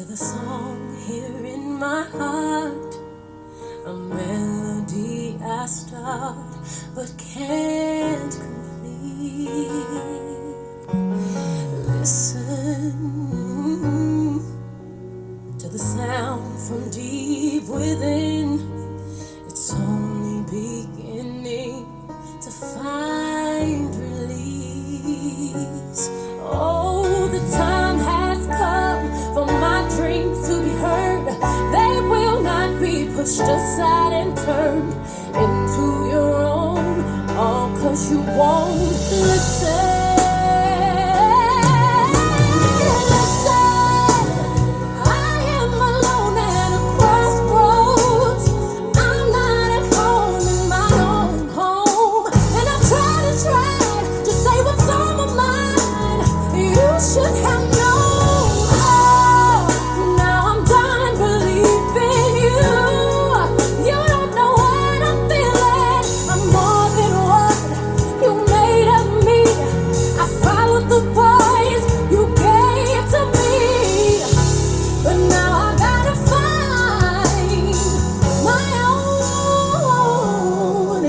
the song here in my heart, a melody I start but can't complete. Listen to the sound from deep within. It's only beginning to find release. Oh, the time has come for my dreams to be heard. They will not be pushed aside and turned into your own, all 'cause you won't listen.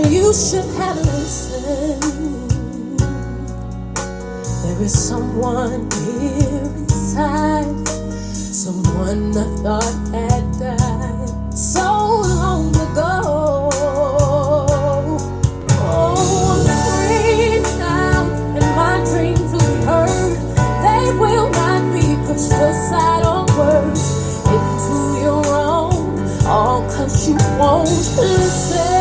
You should have listened. There is someone here inside, someone I thought had died so long ago. Oh, screams out in my dreams to be heard. They will not be pushed aside or words into your own, all 'cause you won't listen.